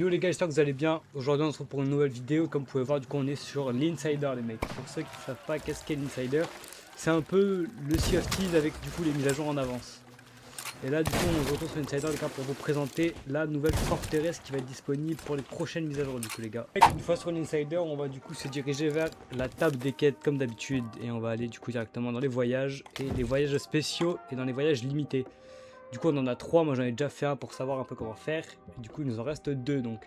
Yo les gars, j'espère que vous allez bien. Aujourd'hui on se retrouve pour une nouvelle vidéo. Comme vous pouvez voir, du coup on est sur l'Insider les mecs. Pour ceux qui ne savent pas qu'est-ce qu'est l'Insider, c'est un peu le Sea of Thieves avec du coup les mises à jour en avance. Et là du coup on se retrouve sur l'Insider les gars pour vous présenter la nouvelle forteresse qui va être disponible pour les prochaines mises à jour du coup les gars. Une fois sur l'Insider, on va du coup se diriger vers la table des quêtes comme d'habitude. Et on va aller du coup directement dans les voyages et les voyages spéciaux et dans les voyages limités. Du coup on en a 3, moi j'en ai déjà fait un pour savoir un peu comment faire. Et du coup il nous en reste 2 donc.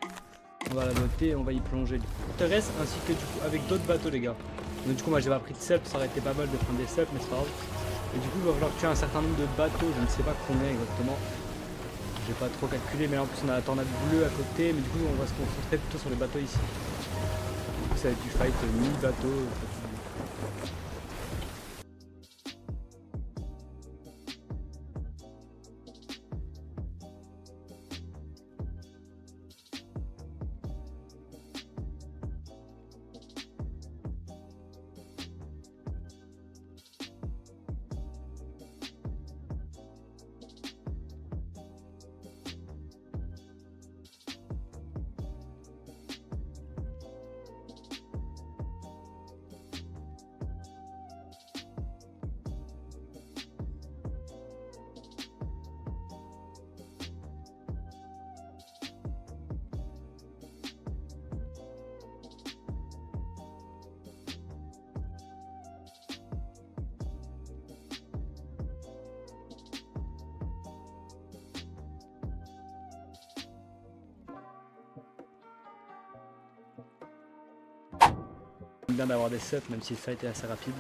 On va la noter, on va y plonger du coup. Forteresse ainsi que du coup avec d'autres bateaux les gars. Donc du coup moi j'ai pas pris de CEP, ça aurait été pas mal de prendre des CEP mais c'est pas grave. Et du coup il va falloir tuer un certain nombre de bateaux, je ne sais pas combien exactement. J'ai pas trop calculé mais là, en plus on a la tornade bleue à côté, mais du coup on va se concentrer plutôt sur les bateaux ici. Du coup ça va être du fight mi-bateau. J'aime bien d'avoir des CEP même si le fight est assez rapide.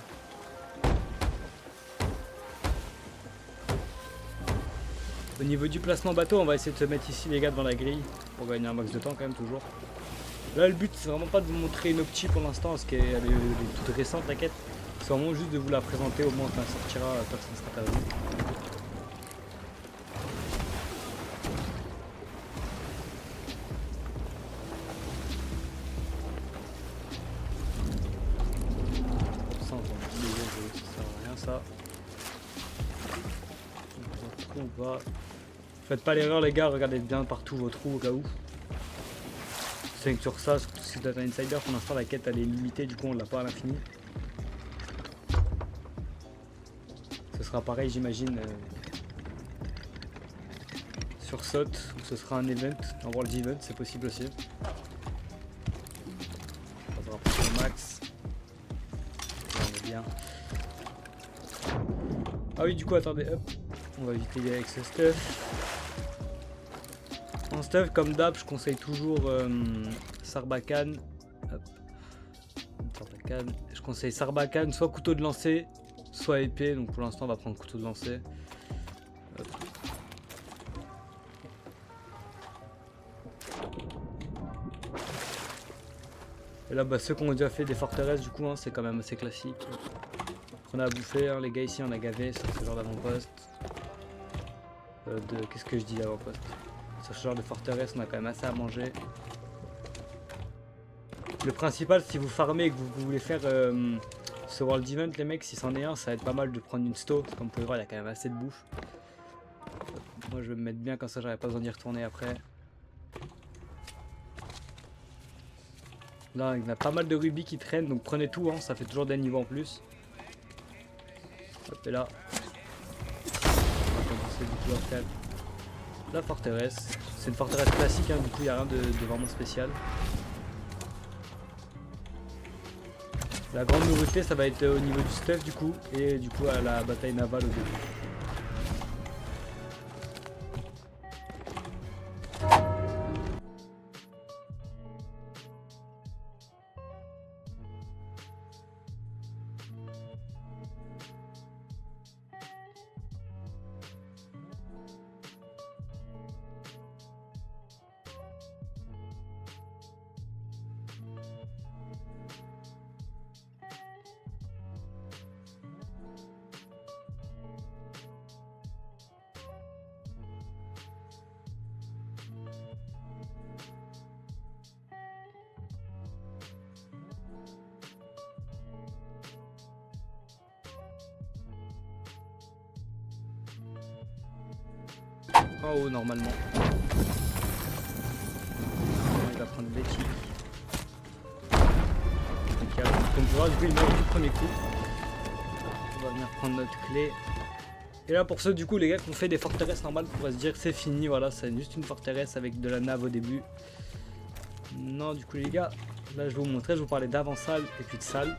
Au niveau du placement bateau, on va essayer de se mettre ici les gars devant la grille pour gagner un max de temps quand même toujours. Là le but c'est vraiment pas de vous montrer une opti pour l'instant parce qu'elle est toute récente la quête. C'est vraiment juste de vous la présenter, au moins quand elle sortira, personne ne sera perdu. Ça sert à rien ça. On va... Faites pas l'erreur les gars, regardez bien partout vos trous au cas où. C'est que sur ça, surtout si vous êtes un insider, pour l'instant la quête elle est limitée, du coup on l'a pas à l'infini. Ce sera pareil j'imagine sur SOT, où ce sera un event, un world event, c'est possible aussi. On va se rapprocher au max. Là, on est bien. Ah oui du coup attendez, hop, on va vite y aller avec ce stuff. En stuff comme d'hab je conseille toujours Sarbacane. Hop. Sarbacane. Je conseille Sarbacane, soit couteau de lancer, soit épée, donc pour l'instant on va prendre couteau de lancer. Hop. Et là bah, ceux qui ont déjà fait des forteresses du coup hein, c'est quand même assez classique. Prenez à bouffer, hein, les gars ici on a gavé sur ce genre d'avant-poste. Qu'est-ce que je dis avant-poste? Sur ce genre de forteresse on a quand même assez à manger. Le principal si vous farmez et que vous voulez faire ce world event les mecs, si c'en est un ça va être pas mal de prendre une sto. Comme vous pouvez voir il y a quand même assez de bouffe. Moi je vais me mettre bien comme ça j'aurai pas besoin d'y retourner après. Là il y a pas mal de rubis qui traînent donc prenez tout hein, ça fait toujours des niveaux en plus. Hop et là. On va commencer du coup à faire la forteresse. C'est une forteresse classique hein, du coup il n'y a rien de vraiment spécial. La grande nouveauté ça va être au niveau du stuff du coup et du coup à la bataille navale au début. En haut normalement. voir, du coup il meurt du premier coup. On va venir prendre notre clé. Et là pour ceux du coup les gars qui ont fait des forteresses normales, on pourrait se dire c'est fini, voilà, c'est juste une forteresse avec de la nave au début. Non du coup les gars, là je vais vous montrer, je vais vous parler d'avant-salle et puis de salle.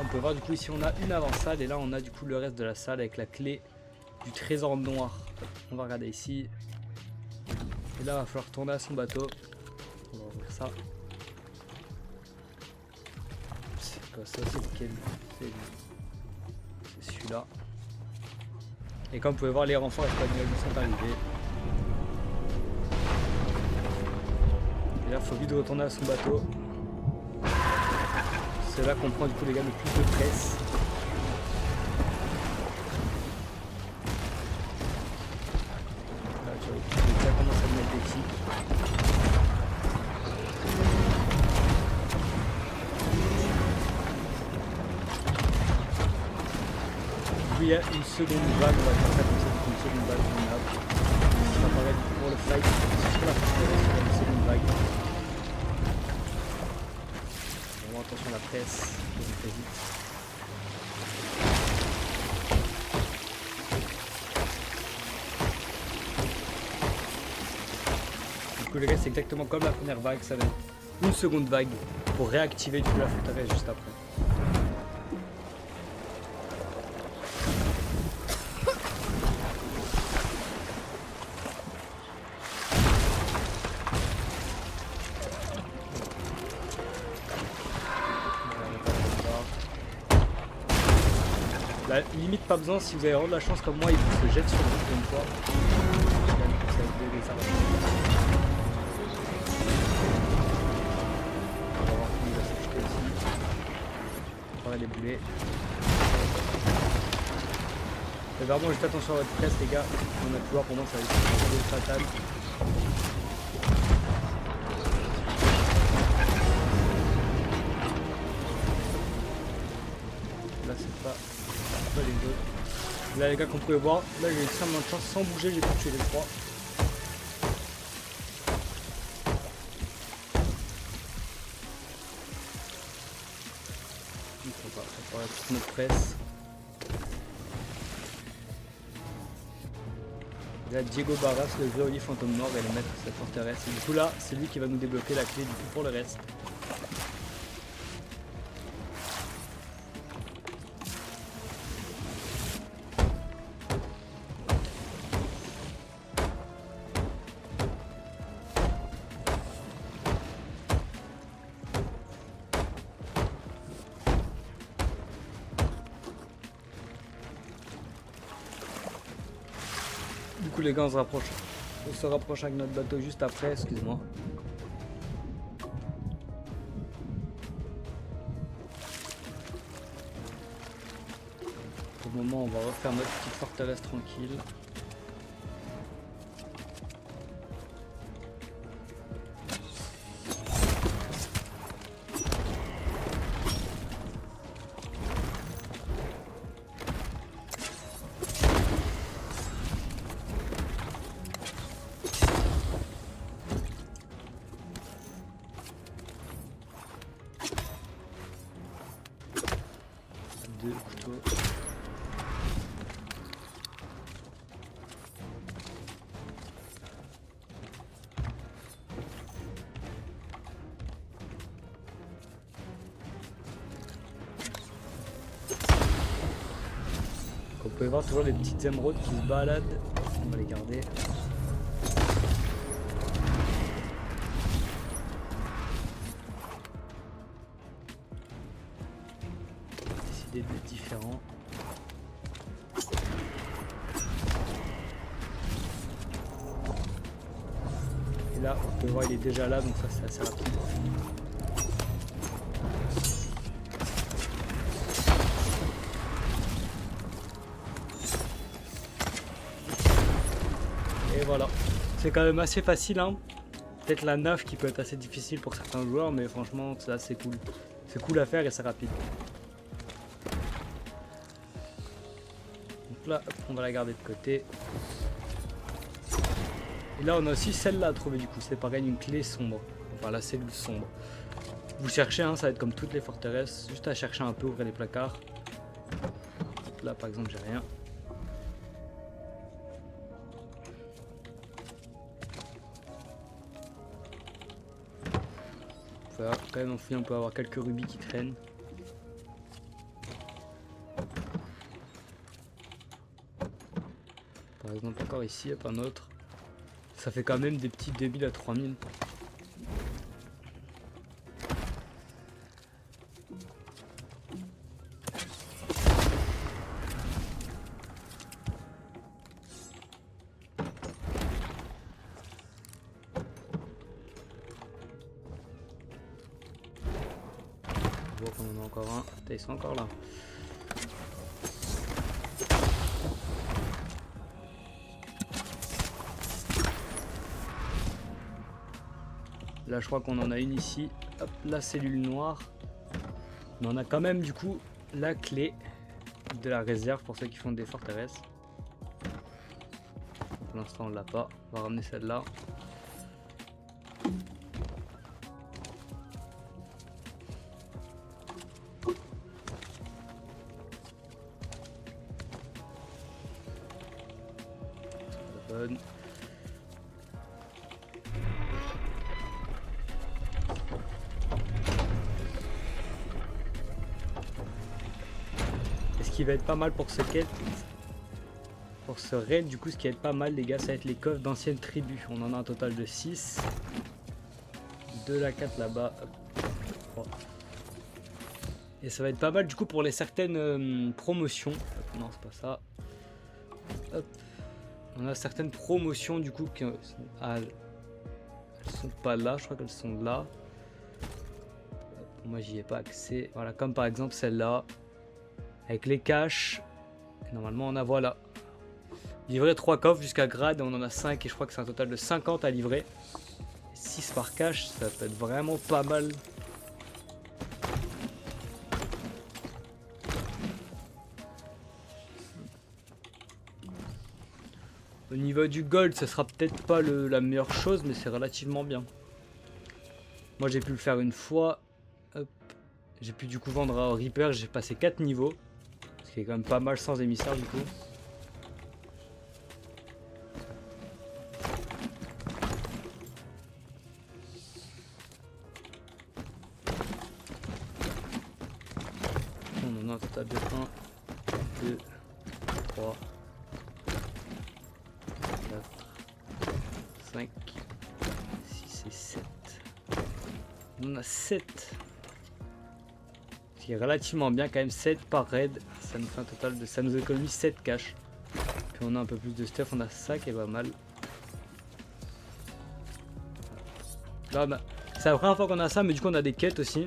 On peut voir du coup ici on a une avant-salle et là on a du coup le reste de la salle avec la clé du trésor noir. On va regarder ici. Et là il va falloir retourner à son bateau. On va ouvrir ça. C'est quoi ça? C'est lequel? C'est celui-là. Et comme vous pouvez voir, les renforts espagnols sont arrivés. Et là il faut vite retourner à son bateau. C'est là qu'on prend du coup les gars le plus de presse. Là tu vois, déjà commence à me mettre des tics. Il y a une seconde vague, on va faire ça comme ça, une seconde vague qu'on a. Ça paraît pour le fight, c'est sur la forteresse, il y a une seconde vague. Vraiment attention à la presse, ça va très vite. Du coup les gars c'est exactement comme la première vague, ça va être une seconde vague pour réactiver du coup la forteresse juste après. Là, limite pas besoin, si vous avez vraiment de la chance comme moi, il se jette sur vous pour une fois. Ça va aider les armes. On va voir comment il va se jeter aussi. On va les bouler. Faites vraiment juste attention à votre presse les gars. On a pu voir pour moi ça va être fatal. Là c'est pas les deux. Là les gars comme vous pouvez voir, là j'ai extrêmement de chance, sans bouger j'ai pu tuer les trois. Donc on va préparer toute notre presse. Là Diego Barras, le geôlier fantôme noir, va le mettre sur cette forteresse. Et du coup là, c'est lui qui va nous débloquer la clé du coup pour le reste. Du coup les gars on se rapproche avec notre bateau juste après, excuse-moi. Pour le moment on va refaire notre petite forteresse tranquille. Deux couteaux. Vous pouvez voir toujours les petites émeraudes qui se baladent. On va les garder. Décider d'être différent. Et là, on peut voir il est déjà là, donc ça c'est assez rapide. Et voilà, c'est quand même assez facile hein. Peut-être la nave qui peut être assez difficile pour certains joueurs, mais franchement c'est assez cool. C'est cool à faire et c'est rapide. Donc là, on va la garder de côté. Et là on a aussi celle-là à trouver du coup, c'est pareil, une clé sombre. Enfin la cellule sombre. Vous cherchez, hein, ça va être comme toutes les forteresses, juste à chercher un peu, ouvrir les placards. Là par exemple j'ai rien. Voilà, quand même en fouillant on peut avoir quelques rubis qui traînent. Par exemple encore ici, hop, un autre. Ça fait quand même des petits 2000 à 3000. On voit qu'on en a encore un. Putain, ils sont encore là. Là je crois qu'on en a une ici. Hop, la cellule noire. Mais on a quand même du coup la clé de la réserve pour ceux qui font des forteresses. Pour l'instant on l'a pas. On va ramener celle-là. Bonne. Et ce qui va être pas mal pour ce quête, pour ce raid, du coup, ce qui va être pas mal, les gars, ça va être les coffres d'anciennes tribus. On en a un total de 6. De la 4 là-bas. Et ça va être pas mal, du coup, pour les certaines promotions. Hop, non, c'est pas ça. Hop. On a certaines promotions, du coup, qui elles sont pas là. Je crois qu'elles sont là. Moi, j'y ai pas accès. Voilà, comme par exemple celle-là. Avec les caches. Et normalement, on a voilà. Livrer 3 coffres jusqu'à grade. On en a 5 et je crois que c'est un total de 50 à livrer. 6 par cache, ça peut être vraiment pas mal. Au niveau du gold, ça sera peut-être pas la meilleure chose, mais c'est relativement bien. Moi, j'ai pu le faire une fois. J'ai pu du coup vendre à Reaper. J'ai passé 4 niveaux. Ce qui est quand même pas mal sans émissaire du coup. On en a un total de 1, 2, 3, 4, 5, 6 et 7. On en a 7. Ce qui est relativement bien quand même, 7 par raid. Ça nous fait un total de... ça nous économise 7 cash. Puis on a un peu plus de stuff, on a ça qui est pas mal. Là, bah, c'est la première fois qu'on a ça, mais du coup on a des quêtes aussi.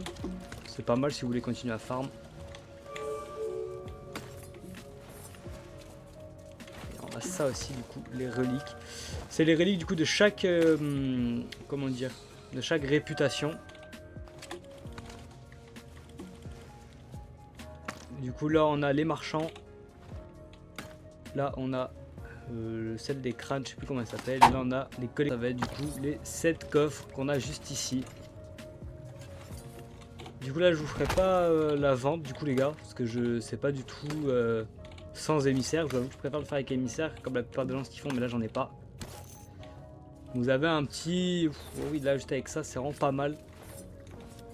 C'est pas mal si vous voulez continuer à farm. Et on a ça aussi du coup, les reliques. C'est les reliques du coup de chaque... comment dire, de chaque réputation. Du coup là on a les marchands. Là on a celle des crânes, je sais plus comment elle s'appelle. Là on a les collecteurs. Ça va être du coup les 7 coffres qu'on a juste ici. Du coup là je vous ferai pas la vente du coup les gars. Parce que je sais pas du tout sans émissaire. Je préfère le faire avec émissaire comme la plupart des gens ce qu'ils font. Mais là j'en ai pas. Vous avez un petit... oh oui là juste avec ça c'est vraiment pas mal.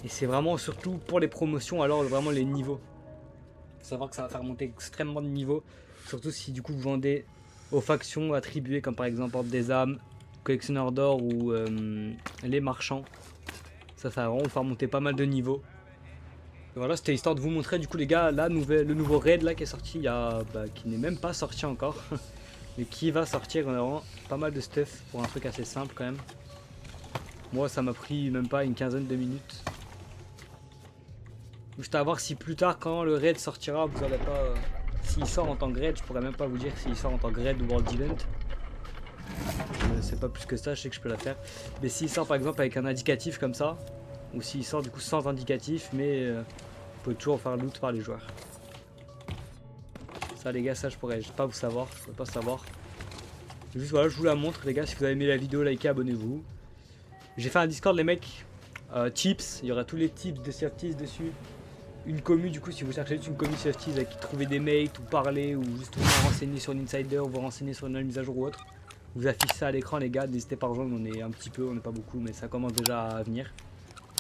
Et c'est vraiment surtout pour les promotions alors vraiment les niveaux. Faut savoir que ça va faire monter extrêmement de niveau. Surtout si du coup vous vendez aux factions attribuées comme par exemple Horde des âmes, collectionneurs d'or ou les marchands. Ça va vraiment faire monter pas mal de niveaux. Et voilà, c'était histoire de vous montrer du coup les gars le nouveau raid là qui est sorti il y a, qui n'est même pas sorti encore. Mais qui va sortir. On a vraiment pas mal de stuff pour un truc assez simple quand même. Moi ça m'a pris même pas une quinzaine de minutes. Juste à voir si plus tard quand le raid sortira vous n'aurez pas... s'il sort en tant que raid, je pourrais même pas vous dire s'il sort en tant que raid ou world event. Je sais pas plus que ça, je sais que je peux la faire. Mais s'il sort par exemple avec un indicatif comme ça, ou s'il sort du coup sans indicatif, mais vous pouvez toujours faire loot par les joueurs. Ça les gars, ça je pourrais pas vous savoir, je pourrais pas savoir. Juste voilà, je vous la montre les gars, si vous avez aimé la vidéo, likez, abonnez-vous. J'ai fait un Discord les mecs. Tips, il y aura tous les tips de Sea of Thieves dessus. Une commu, du coup, si vous cherchez juste une commu Sea of Thieves avec qui trouver des mates ou parler ou juste vous renseigner sur l'Insider ou vous renseigner sur une nouvelle mise à jour ou autre, vous affiche ça à l'écran, les gars. N'hésitez pas à rejoindre, on est un petit peu, on n'est pas beaucoup, mais ça commence déjà à venir.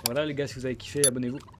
Voilà, les gars, si vous avez kiffé, abonnez-vous.